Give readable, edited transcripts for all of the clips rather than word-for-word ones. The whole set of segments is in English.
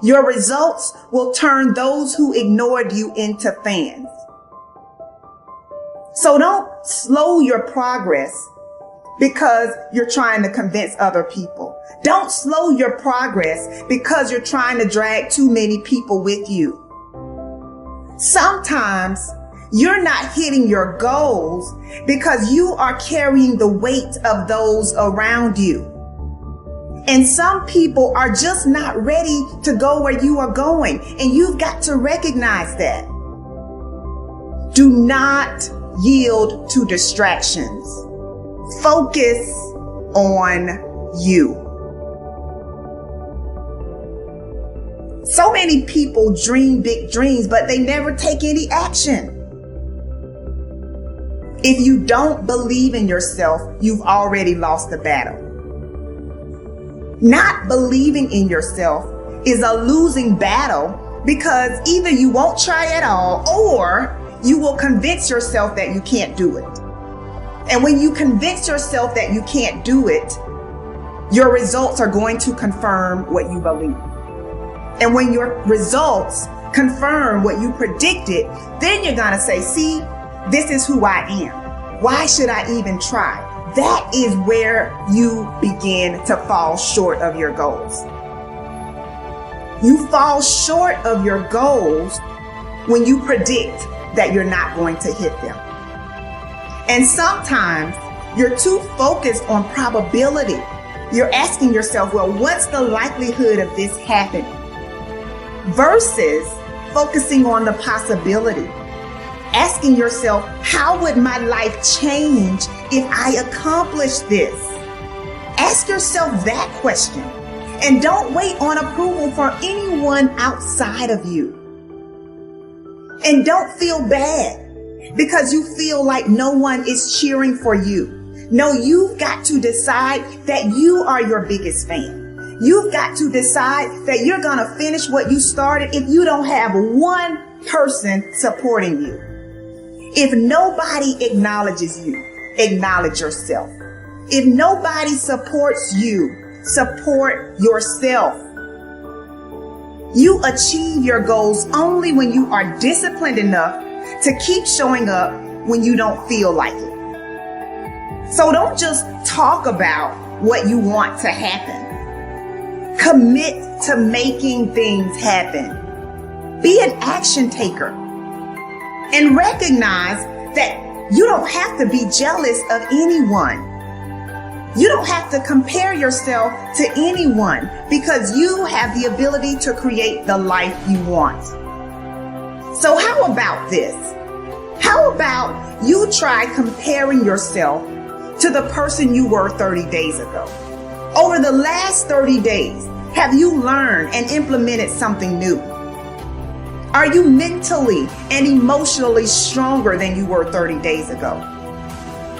Your results will turn those who ignored you into fans. So don't slow your progress because you're trying to convince other people. Don't slow your progress because you're trying to drag too many people with you. Sometimes you're not hitting your goals because you are carrying the weight of those around you. And some people are just not ready to go where you are going, and you've got to recognize that. Do not yield to distractions. Focus on you. So many people dream big dreams, but they never take any action. If you don't believe in yourself, you've already lost the battle. Not believing in yourself is a losing battle because either you won't try at all or you will convince yourself that you can't do it. And when you convince yourself that you can't do it, your results are going to confirm what you believe. And when your results confirm what you predicted, then you're going to say, see, this is who I am. Why should I even try? That is where you begin to fall short of your goals. You fall short of your goals when you predict that you're not going to hit them. And sometimes you're too focused on probability. You're asking yourself, well, what's the likelihood of this happening? Versus focusing on the possibility. Asking yourself, how would my life change if I accomplish this? Ask yourself that question. And don't wait on approval from anyone outside of you. And don't feel bad because you feel like no one is cheering for you. No, you've got to decide that you are your biggest fan. You've got to decide that you're going to finish what you started if you don't have one person supporting you. If nobody acknowledges you, acknowledge yourself. If nobody supports you, support yourself. You achieve your goals only when you are disciplined enough to keep showing up when you don't feel like it. So don't just talk about what you want to happen. Commit to making things happen. Be an action taker. And recognize that you don't have to be jealous of anyone. You don't have to compare yourself to anyone because you have the ability to create the life you want. So how about this? How about you try comparing yourself to the person you were 30 days ago? Over the last 30 days, have you learned and implemented something new? Are you mentally and emotionally stronger than you were 30 days ago?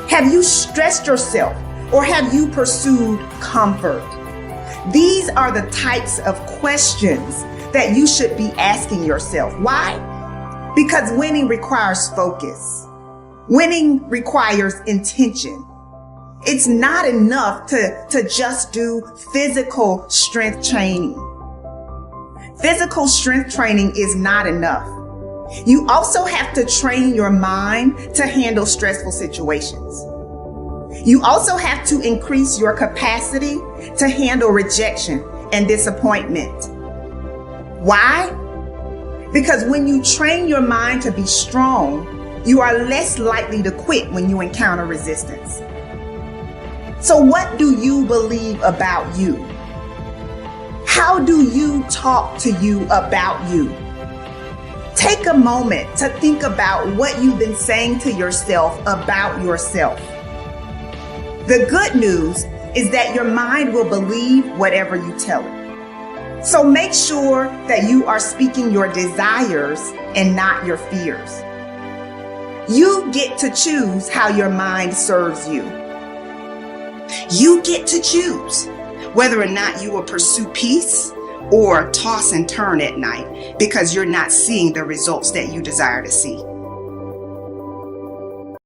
Have you stretched yourself or have you pursued comfort? These are the types of questions that you should be asking yourself. Why? Because winning requires focus. Winning requires intention. It's not enough to just do physical strength training. Physical strength training is not enough. You also have to train your mind to handle stressful situations. You also have to increase your capacity to handle rejection and disappointment. Why? Because when you train your mind to be strong, you are less likely to quit when you encounter resistance. So what do you believe about you? How do you talk to you about you? Take a moment to think about what you've been saying to yourself about yourself. The good news is that your mind will believe whatever you tell it. So make sure that you are speaking your desires and not your fears. You get to choose how your mind serves you. You get to choose whether or not you will pursue peace or toss and turn at night because you're not seeing the results that you desire to see.